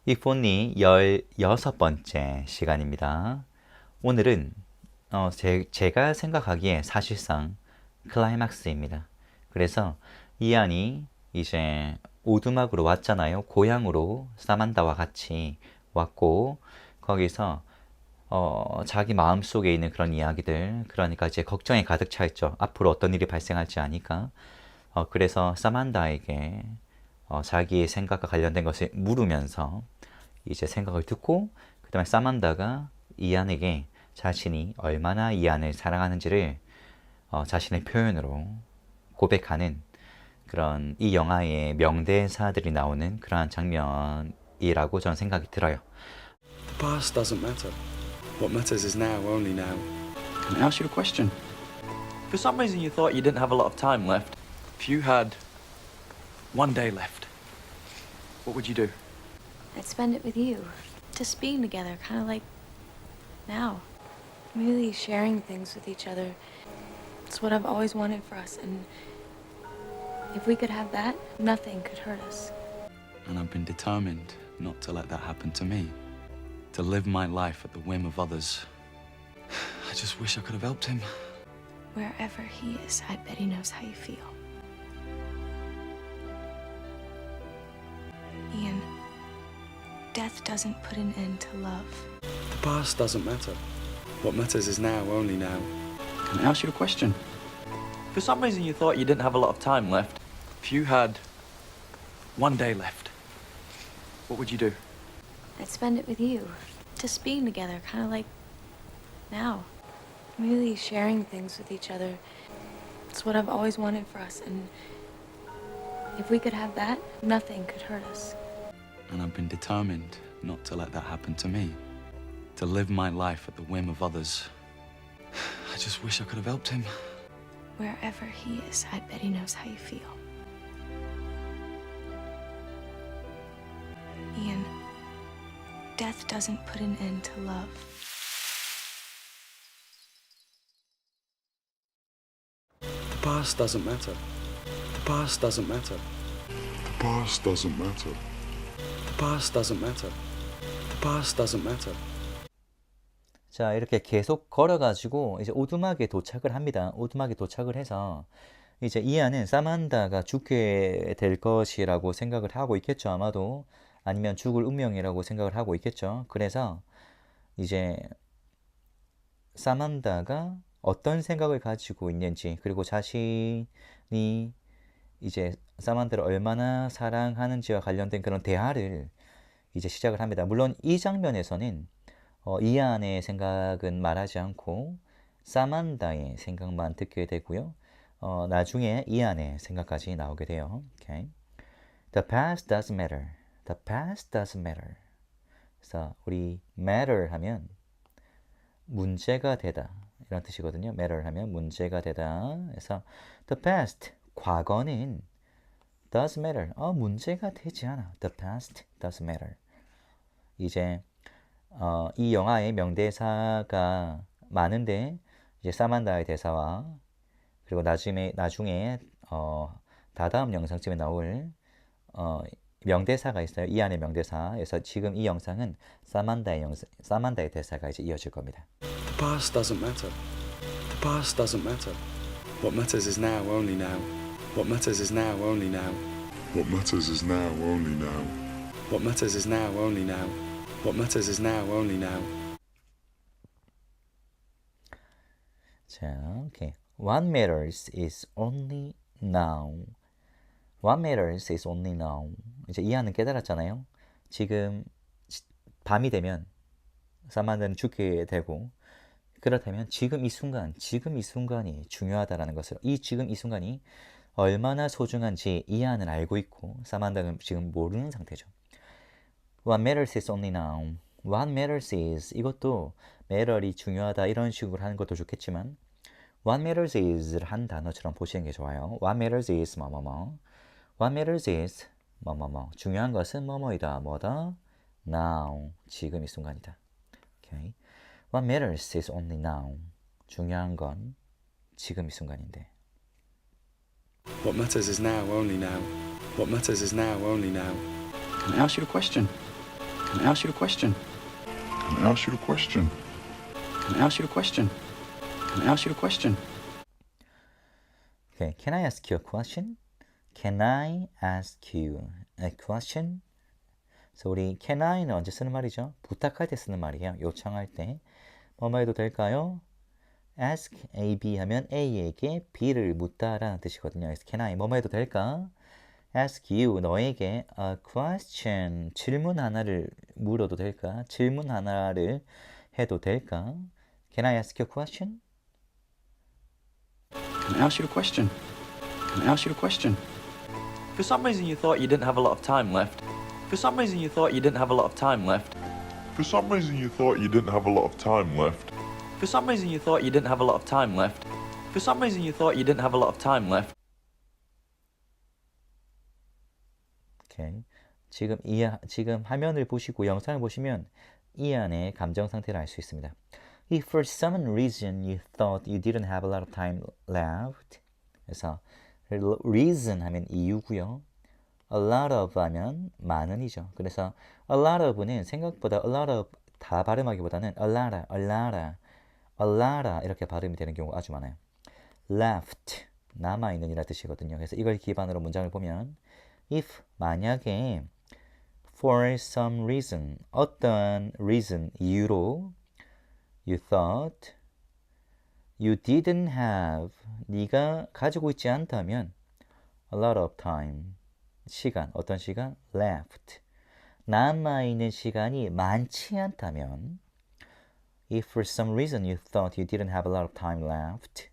If Only 16번째 시간입니다. 오늘은 제가 생각하기에 사실상 클라이막스입니다. 그래서 이안이 이제 오두막으로 왔잖아요. 고향으로 사만다와 같이 왔고 거기서 자기 마음속에 있는 그런 이야기들, 그러니까 이제 걱정에 가득 차 있죠. 앞으로 어떤 일이 발생할지 아니까. 그래서 사만다에게 자기의 생각과 관련된 것을 물으면서 이제 생각을 듣고, 그 다음에 사만다가 이안에게 자신이 얼마나 이안을 사랑하는지를 자신의 표현으로 고백하는 그런 이 영화의 명대사들이 나오는 그러한 장면이라고 저는 생각이 들어요. The past doesn't matter. What matters is now, only now. Can I ask you a question? For some reason you thought you didn't have a lot of time left. If you had one day left, what would you do? I'd spend it with you. Just being together, kind of like now. Really sharing things with each other. It's what I've always wanted for us, and if we could have that, nothing could hurt us. And I've been determined not to let that happen to me. To live my life at the whim of others. I just wish I could have helped him. Wherever he is, I bet he knows how you feel. Ian, death doesn't put an end to love. The past doesn't matter. What matters is now, only now. Can I ask you a question? For some reason you thought you didn't have a lot of time left. If you had one day left, what would you do? I'd spend it with you. Just being together, kind of like now. Really sharing things with each other. It's what I've always wanted for us, and if we could have that, nothing could hurt us. And I've been determined not to let that happen to me. To live my life at the whim of others. I just wish I could have helped him. Wherever he is, I bet he knows how you feel. Ian, death doesn't put an end to love. The past doesn't matter. The past doesn't matter. The past doesn't matter. The past doesn't matter. The past doesn't matter. 자, 이렇게 계속 걸어가지고 이제 오두막에 도착을 합니다. 오두막에 도착을 해서 이제 이안은 사만다가 죽게 될 것이라고 생각을 하고 있겠죠, 아마도. 아니면 죽을 운명이라고 생각을 하고 있겠죠. 그래서 이제 사만다가 어떤 생각을 가지고 있는지, 그리고 자신이 이제 사만다를 얼마나 사랑하는지와 관련된 그런 대화를 이제 시작을 합니다. 물론 이 장면에서는 이안의 생각은 말하지 않고 사만다의 생각만 듣게 되고요. 나중에 이안의 생각까지 나오게 돼요. Okay. The past doesn't matter. The past doesn't matter. 그래서 우리 matter 하면 문제가 되다 이런 뜻이거든요. matter 하면 문제가 되다. 그래서 the past 과거는 doesn't matter. 문제가 되지 않아. The past doesn't matter. 이제 이 영화의 명대사가 많은데 이제 사만다의 대사와 그리고 나중에 다다음 영상쯤에 나올 명대사가 있어요. 이안의 명대사. 그래서 지금 이 영상은 사만다의 대사가 이제 이어질 겁니다. The past doesn't matter. The past doesn't matter. What matters is now, only now. What matters is now, only now. What matters is now, only now. What matters is now, only now. What matters is now, only now. 자, 오케이. What matters is only now. What matters is only now. 이제 이안은 깨달았잖아요. 지금 밤이 되면 사만다는 죽게 되고, 그렇다면 지금 이 순간이 중요하다라는 것을, 지금 이 순간이 얼마나 소중한지 이안은 알고 있고 사만다는 지금 모르는 상태죠. What matters is only now. What matters is, 이것도 matter이 중요하다 이런 식으로 하는 것도 좋겠지만 What matters is를 한 단어처럼 보시는 게 좋아요. What matters is 뭐뭐뭐. What matters is 뭐뭐뭐. 중요한 것은 뭐뭐이다. 뭐다? Now. 지금 이 순간이다. Okay. What matters is only now. 중요한 건 지금 이 순간인데. What matters is now, only now. What matters is now, only now. Can I ask you a question? Can I ask you a question? Can I ask you a question? Can I ask you a question? Can I ask you a question? Okay, can I ask you a question? Can I ask you a question? 그래서 우리 can I는 언제 쓰는 말이죠? 부탁할 때 쓰는 말이에요. 요청할 때. 뭐뭐 해도 될까요? ask A, B 하면 A에게 B를 묻다라는 뜻이거든요. 그래서 can I 뭐뭐 해도 될까? ask you 너에게 a question 질문 하나를 물어도 될까? 질문 하나를 해도 될까? Can I ask you a question? Can I ask you a question? Can I ask you a question? For some reason you thought you didn't have a lot of time left. For some reason you thought you didn't have a lot of time left. For some reason you thought you didn't have a lot of time left. For some reason you thought you didn't have a lot of time left. For some reason you thought you didn't have a lot of time left. 오케이. 지금 화면을 보시고 영상을 보시면 이 안에 감정 상태를 알 수 있습니다. If for some reason you thought you didn't have a lot of time left. 그래서 reason 하면 이유고요. A lot of 하면 많은이죠. 그래서 a lot of는 생각보다 a lot of 다 발음하기보다는 a lot 이렇게 발음이 되는 경우가 아주 많아요. left 남아있는이라 뜻이거든요. 그래서 이걸 기반으로 문장을 보면 if 만약에 for some reason 어떤 reason 이유로 you thought you didn't have 네가 가지고 있지 않다면 a lot of time 시간 어떤 시간 left 남아있는 시간이 많지 않다면 if for some reason you thought you didn't have a lot of time left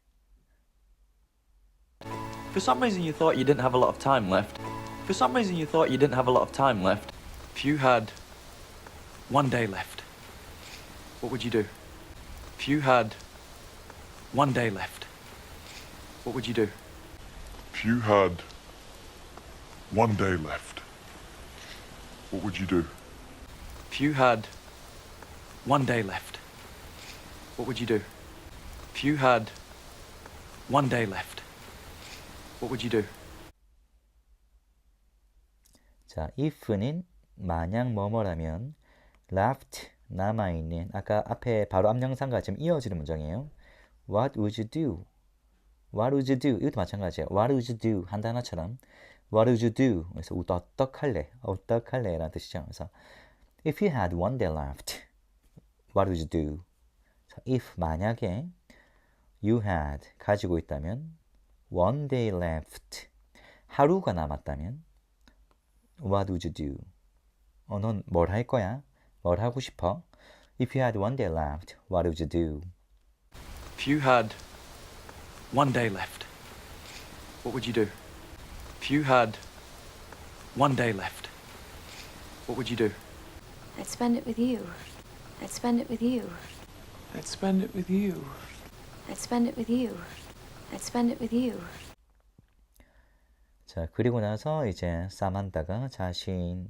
For some reason you thought you didn't have a lot of time left. For some reason you thought you didn't have a lot of time left. If you had one day left, what would you do? If you had one day left, what would you do? If you had one day left, what would you do? If you had one day left, what would you do? If you had one day left, what would you do? 자, if는 만약 뭐뭐라면 left 남아있는 아까 앞에 바로 앞영상과 지금 이어지는 문장이에요. What would you do? What would you do? 이것도 마찬가지예요. What would you do? 한 단어처럼 What would you do? 그래서 어떡할래? 어떡할래? 라는 뜻이죠. 그래서 If you had one day left, what would you do? 자, if 만약에 you had 가지고 있다면 one day left 하루가 남았다면 what would you do? 넌 뭘 할 거야? 뭘 하고 싶어? If you had one day left, what would you do? If you had one day left, what would you do? If you had one day left, what would you do? I'd spend it with you. I'd spend it with you. I'd spend it with you. I'd spend it with you. I'd spend it with you. 자, 그리고 나서 이제 사만다가 자신의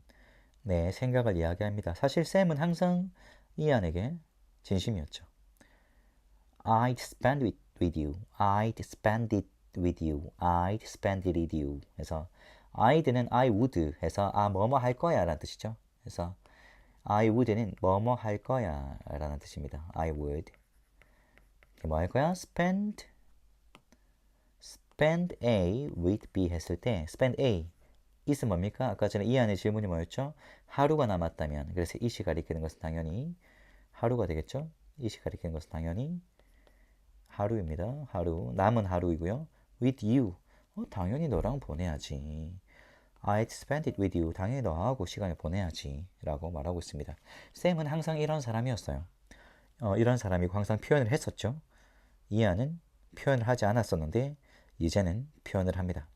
생각을 이야기합니다. 사실 샘은 항상 이안에게 진심이었죠. I'd spend it with you. I'd spend it with you. I'd spend it with you. 그래서 I'd는 I would 해서 뭐뭐 할 거야 라는 뜻이죠. 그래서 I would는 뭐뭐 할 거야 라는 뜻입니다. I would. 뭐 할 거야? spend A with B 했을 때 spend A it은 뭡니까? 아까 전에 이 안의 질문이 뭐였죠? 하루가 남았다면 그래서 it이 가리키는 것은 당연히 하루가 되겠죠? it이 가리키는 것은 당연히 하루입니다. 하루 남은 하루이고요. with you 당연히 너랑 보내야지. I'd spend it with you. 당연히 너하고 시간을 보내야지 라고 말하고 있습니다. 샘은 항상 이런 사람이었어요. 이런 사람이고 항상 표현을 했었죠. 이안은 표현을 하지 않았었는데 이제는 표현을 합니다.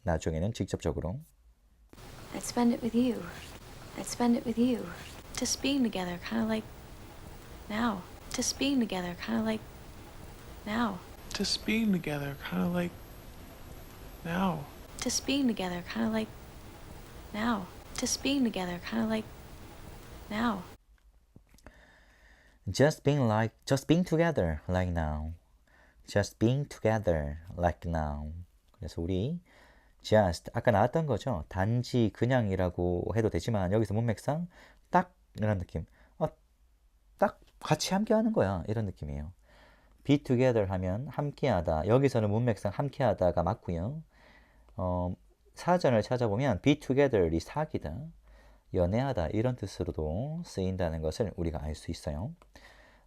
나중에는 직접적으로 I'd spend it with you. I'd spend it with you. Just being together, kind of like now. Just being together, kind of like now. Just being together, kind of like now. Just being together, kind of like now. Just being together, kind of like now. just being together like now. Just being together like now. 그래서 우리 just 아까 나왔던 거죠. 단지 그냥이라고 해도 되지만 여기서 문맥상 딱 이런 느낌. 딱 같이 함께 하는 거야. 이런 느낌이에요. be together 하면 함께하다. 여기서는 문맥상 함께하다가 맞고요. 사전을 찾아보면 be together이 사귀다, 연애하다 이런 뜻으로도 쓰인다는 것을 우리가 알 수 있어요.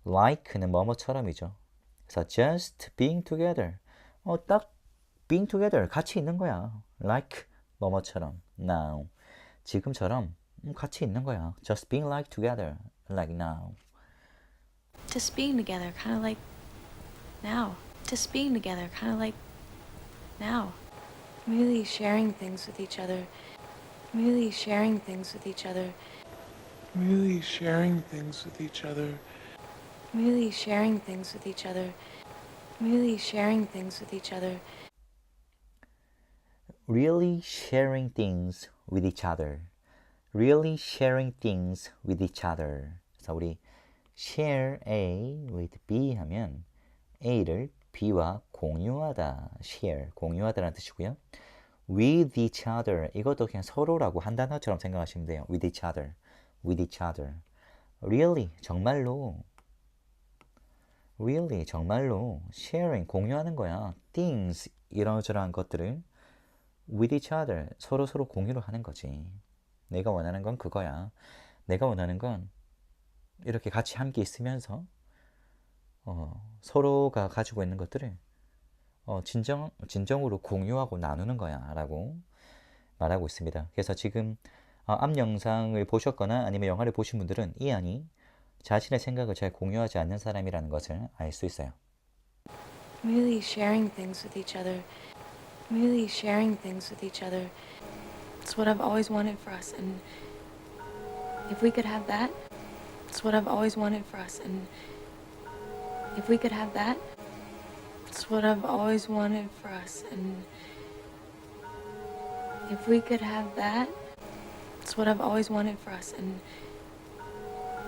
like는 뭐뭐처럼이죠. 그래서 just being together. 딱 being together 같이 있는 거야. like 뭐뭐처럼. now 지금처럼 같이 있는 거야. just being like together like now. Just being together, kind of like now. Just being together, kind of like now. Really sharing things with each other. Really sharing things with each other. Really sharing things with each other. Really sharing things with each other. Really sharing things with each other. Really sharing things with each other. Really sharing things with each other. 그래서 우리 share A with B 하면 A를 B와 공유하다, share, 공유하다라는 뜻이고요. with each other, 이것도 그냥 서로라고 한 단어처럼 생각하시면 돼요. with each other, with each other. really, 정말로, really, 정말로 sharing, 공유하는 거야. things, 이런저런 것들을 with each other, 서로 공유를 하는 거지. 내가 원하는 건 그거야. 내가 원하는 건 이렇게 같이 함께 있으면서 서로가 가지고 있는 것들을 진정으로 공유하고 나누는 거야 라고 말하고 있습니다. 그래서 지금 앞 영상을 보셨거나 아니면 영화를 보신 분들은 이 안이 자신의 생각을 잘 공유하지 않는 사람이라는 것을 알 수 있어요. Really sharing things with each other. Really sharing things with each other. It's what I've always wanted for us, and if we could have that, it's what I've always wanted for us, and if we could have that, it's what I've always wanted for us, and if we could have that, it's what I've always wanted for us, and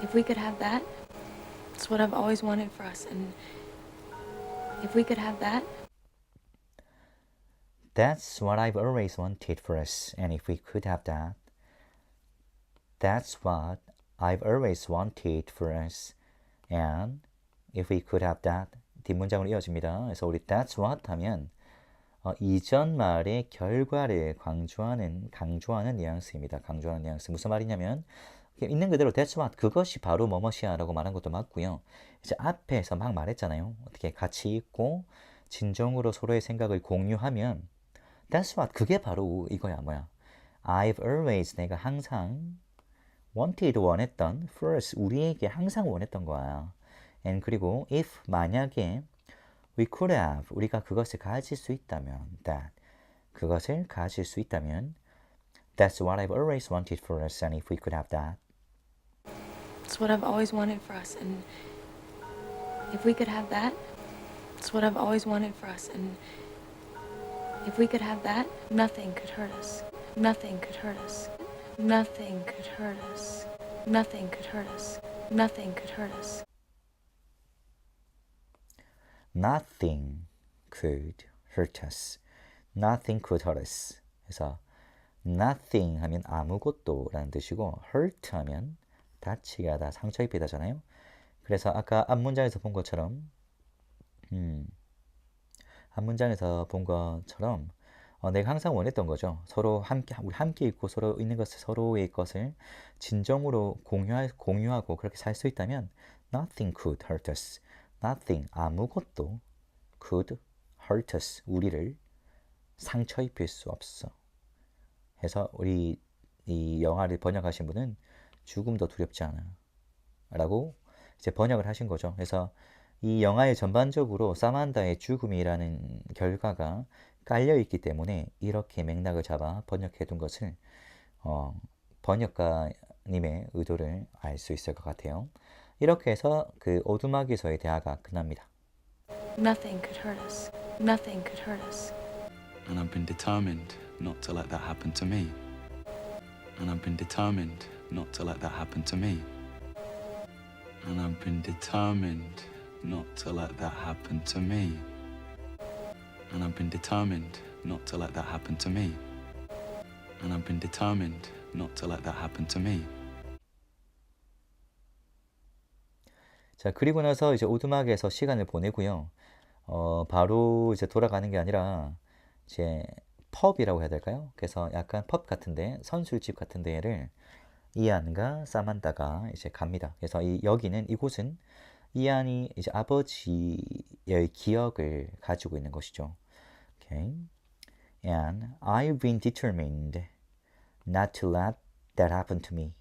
if we could have that, it's what I've always wanted for us, and if we could have that, That's what I've always wanted for us, and if we could have that, that's what I've always wanted for us, and if we could have that, 뒷문장으로 이어집니다. 그래서 우리 that's what 하면 이전 말의 결과를 강조하는 뉘앙스입니다. 강조하는 뉘앙스. 무슨 말이냐면 있는 그대로 that's what, 그것이 바로 뭐뭐이야 라고 말한 것도 맞고요. 이제 앞에서 막 말했잖아요. 어떻게 같이 있고 진정으로 서로의 생각을 공유하면 that's what, 그게 바로 이거야. 뭐야? I've always, 내가 항상 wanted, 원했던 for us, 우리에게 항상 원했던 거야. and 그리고 if, 만약에 we could have, 우리가 그것을 가질 수 있다면 that, 그것을 가질 수 있다면 that's what I've always wanted for us, and if we could have that, it's what I've always wanted for us, and if we could have that, it's what I've always wanted for us, and if we could have that, nothing could hurt us. Nothing could hurt us. Nothing could hurt us. Nothing could hurt us. Nothing could hurt us. nothing could hurt us. Nothing could hurt us. 그래서 nothing 하면 아무것도 라는 뜻이고 hurt 하면 다치게 하다, 상처 입히다잖아요. 그래서 아까 앞 문장에서 본 것처럼 한 문장에서 본 것처럼 내가 항상 원했던 거죠. 서로 함께, 우리 함께 있고 서로 있는 것을, 서로의 것을 진정으로 공유하고 그렇게 살 수 있다면 nothing could hurt us. nothing, 아무것도 could hurt us, 우리를 상처 입힐 수 없어. 해서 우리 이 영화를 번역하신 분은 죽음도 두렵지 않아 라고 이제 번역을 하신 거죠. 그래서 이 영화의 전반적으로 사만다의 죽음이라는 결과가 깔려있기 때문에 이렇게 맥락을 잡아 번역해 둔 것을 번역가님의 의도를 알 수 있을 것 같아요. 이렇게 해서 그 오두막에서의 대화가 끝납니다. Nothing could hurt us. Nothing could hurt us. And I've been determined not to let that happen to me. And I've been determined not to let that happen to me. And I've been determined not to let that happen to me. And I've been determined not to let that happen to me. And I've been determined not to let that happen to me. 자, 그리고 나서 이제 오두막에서 시간을 보내고요. 바로 이제 돌아가는 게 아니라 이제 펍이라고 해야 될까요? 그래서 약간 펍 같은데, 선술집 같은 데를 이안과 사만다가 이제 갑니다. 그래서 여기는 이곳은 이안이 이제 아버지의 기억을 가지고 있는 것이죠. Okay. And I've been determined not to let that happen to me.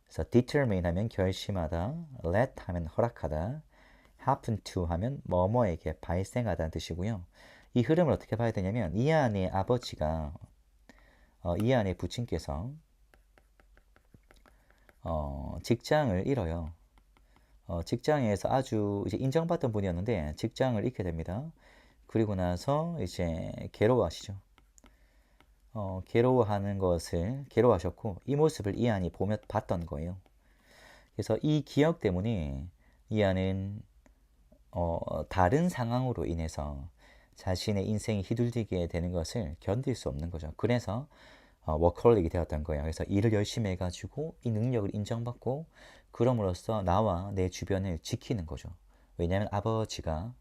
그래서 determine 하면 결심하다, let 하면 허락하다, happen to 하면 뭐뭐에게 발생하다는 뜻이고요. 이 흐름을 어떻게 봐야 되냐면 이안의 아버지가 이안의 부친께서 직장을 잃어요. 직장에서 아주 이제 인정받던 분이었는데 직장을 잃게 됩니다. 그리고 나서 이제 괴로워하시죠. 괴로워하셨고 이 모습을 이안이 봤던 거예요. 그래서 이 기억 때문에 이안은 다른 상황으로 인해서 자신의 인생이 휘둘리게 되는 것을 견딜 수 없는 거죠. 그래서 워커홀릭이 되었던 거예요. 그래서 일을 열심히 해가지고 이 능력을 인정받고 그럼으로써 나와 내 주변을 지키는 거죠. 왜냐하면 아버지가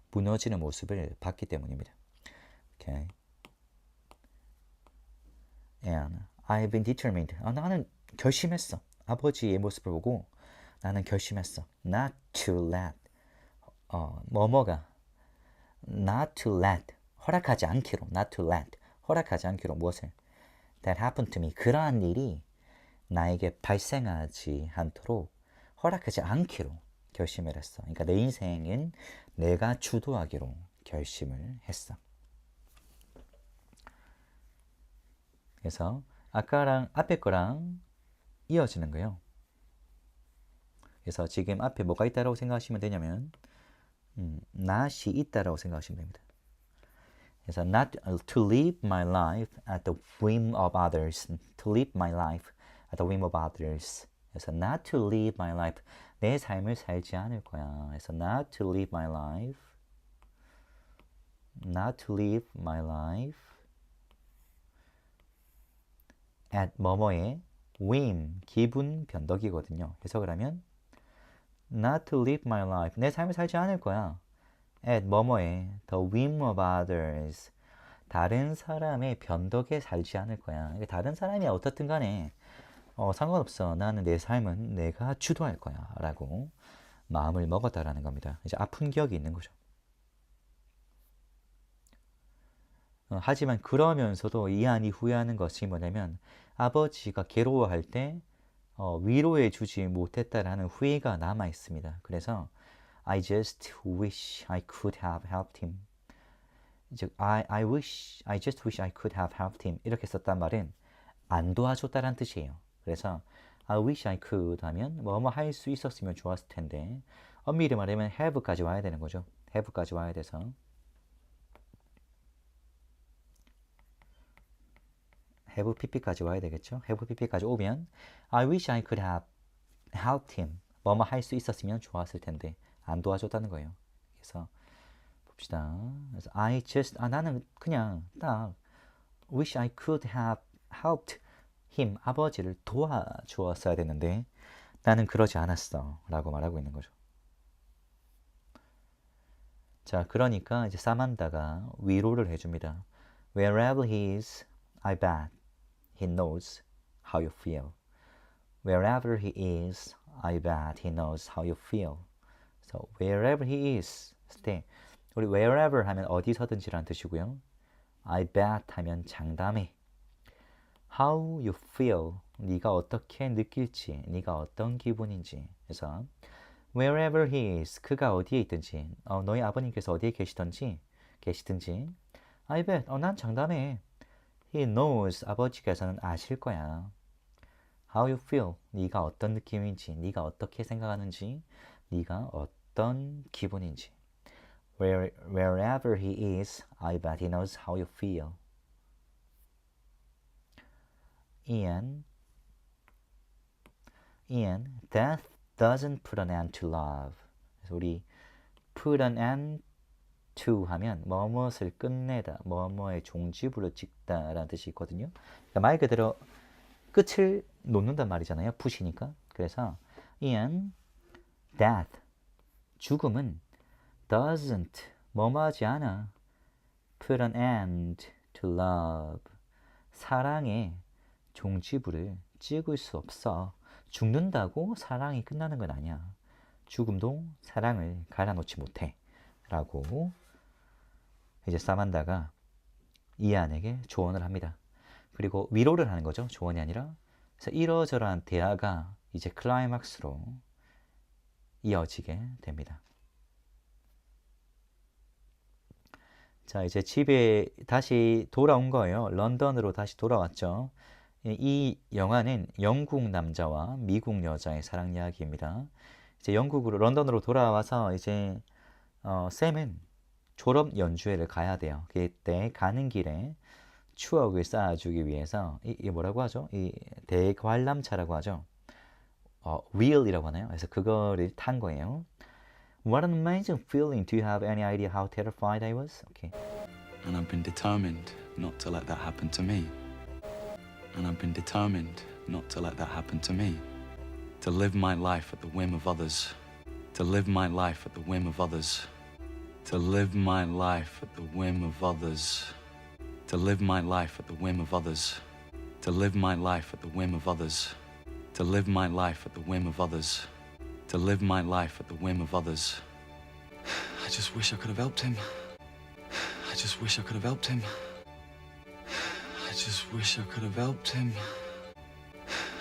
무너지는 모습을 봤기 때문입니다. Okay. And I've been determined. 나는 결심했어. 아버지의 모습을 보고 나는 결심했어. Not to let. 뭐뭐가 not to let. 허락하지 않기로. Not to let. 허락하지 않기로 무엇을? That happened to me. 그러한 일이 나에게 발생하지 않도록 허락하지 않기로 결심을 했어. 그러니까 내 인생은 내가 주도하기로 결심을 했어. 그래서 아까랑 앞에 거랑 이어지는 거예요. 그래서 지금 앞에 뭐가 있다라고 생각하시면 되냐면 not이 있다라고 생각하시면 됩니다. 그래서 not to live my life at the whim of others. To live my life at the whim of others. 그래서 not to live my life. 내 삶을 살지 않을 거야. 그래서 not to live my life. Not to live my life at 뭐뭐의 whim, 기분 변덕이거든요. 해석을 하면 not to live my life, 내 삶을 살지 않을 거야. at 뭐뭐의 the whim of others, 다른 사람의 변덕에 살지 않을 거야. 다른 사람이 어떻든 간에 상관없어. 나는 내 삶은 내가 주도할 거야. 라고 마음을 먹었다라는 겁니다. 이제 아픈 기억이 있는 거죠. 하지만 그러면서도 이안이 후회하는 것이 뭐냐면 아버지가 괴로워할 때 위로해 주지 못했다라는 후회가 남아 있습니다. 그래서 I just wish I could have helped him. 즉 I just wish I could have helped him. 이렇게 썼단 말은 안 도와줬다라는 뜻이에요. 그래서 I wish I could 하면 뭐뭐 할 수 있었으면 좋았을 텐데 엄밀히 말하면 have까지 와야 되는 거죠. have까지 와야 돼서 have pp까지 와야 되겠죠. have pp까지 오면 I wish I could have helped him. 뭐뭐 할 수 있었으면 좋았을 텐데 안 도와줬다는 거예요. 그래서 봅시다. 그래서 나는 그냥 딱 wish I could have helped him. 아버지를 도와주었어야 되는데 나는 그러지 않았어. 라고 말하고 있는 거죠. 자, 그러니까 이제 사만다가 위로를 해줍니다. Wherever he is, I bet he knows how you feel. Wherever he is, I bet he knows how you feel. So wherever he is, stay. 우리 wherever 하면 어디서든지란 뜻이고요. I bet 하면 장담해. How you feel, 네가 어떻게 느낄지, 네가 어떤 기분인지. 그래서 wherever he is, 그가 어디에 있든지, 너희 아버님께서 어디에 계시든지, I bet, 난 장담해. He knows, 아버지께서는 아실 거야. How you feel, 네가 어떤 느낌인지, 네가 어떻게 생각하는지, 네가 어떤 기분인지. Wherever he is, I bet he knows how you feel. Ian, death doesn't put an end to love. 그래서 우리 put an end to 하면 뭐뭇을 끝내다, 뭐뭐의 종지부를 찍다라는 뜻이 있거든요. 그러니까 말 그대로 끝을 놓는단 말이잖아요. put이니까. 그래서 Ian, Death, 죽음은 doesn't, 뭐뭐하지 않아. Put an end to love, 사랑의 종지부를 찍을 수 없어. 죽는다고 사랑이 끝나는 건 아니야. 죽음도 사랑을 갈아놓지 못해. 라고 이제 사만다가 이안에게 조언을 합니다. 그리고 위로를 하는 거죠. 조언이 아니라. 그래서 이러저러한 대화가 이제 클라이막스로 이어지게 됩니다. 자, 이제 집에 다시 돌아온 거예요. 런던으로 다시 돌아왔죠. 이 영화는 영국 남자와 미국 여자의 사랑 이야기입니다. 이제 런던으로 돌아와서 이제 샘은 졸업 연주회를 가야 돼요. 그때 가는 길에 추억을 쌓아주기 위해서 이게 뭐라고 하죠? 이 대관람차라고 하죠. wheel이라고 하나요? 그래서 그거를 탄 거예요. What an amazing feeling. Do you have any idea how terrified I was? Okay. And I've been determined not to let that happen to me. And I've been determined not to let that happen to me. To live my life at the whim of others. To live my life at the whim of others. To live my life at the whim of others. To live my life at the whim of others. To live my life at the whim of others. To live my life at the whim of others. To live my life at the whim of others. I just wish I could have helped him. I just wish I could have helped him. I just wish I could have helped him.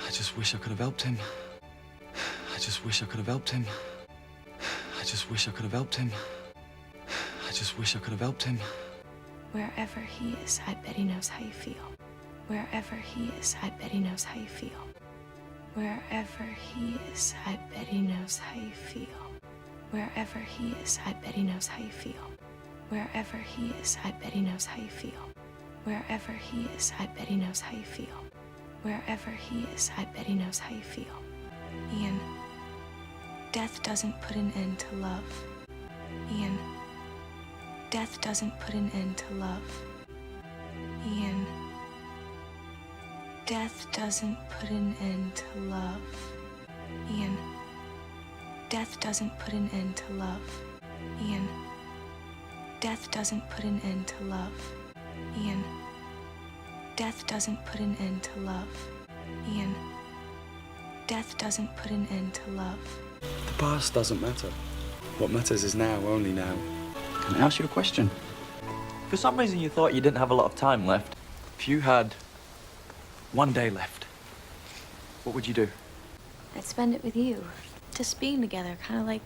I just wish I could have helped him. I just wish I could have helped him. I just wish I could have helped him. I just wish I could have helped him. Wherever he is, I bet he knows how you feel. Wherever he is, I bet he knows how you feel. Wherever he is, I bet he knows how you feel. Wherever he is, I bet he knows how you feel. Wherever he is, I bet he knows how you feel. Wherever he is, I bet he knows how you feel. Wherever he is, I bet he knows how you feel. Ian, death doesn't put an end to love. Ian, death doesn't put an end to love. Ian, death doesn't put an end to love. Ian, death doesn't put an end to love. Ian, death doesn't put an end to love. Ian, death doesn't put an end to love. Ian, death doesn't put an end to love. The past doesn't matter. What matters is now, only now. Can I ask you a question? For some reason you thought you didn't have a lot of time left. If you had one day left, what would you do? I'd spend it with you. Just being together, kind of like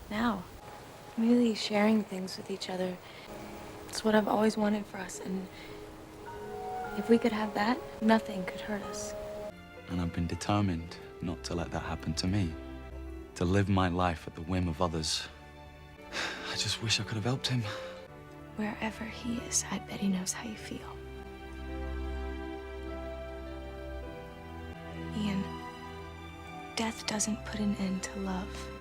now. Really sharing things with each other. It's what I've always wanted for us, and if we could have that, nothing could hurt us. And I've been determined not to let that happen to me. To live my life at the whim of others. I just wish I could have helped him. Wherever he is, I bet he knows how you feel. Ian, death doesn't put an end to love.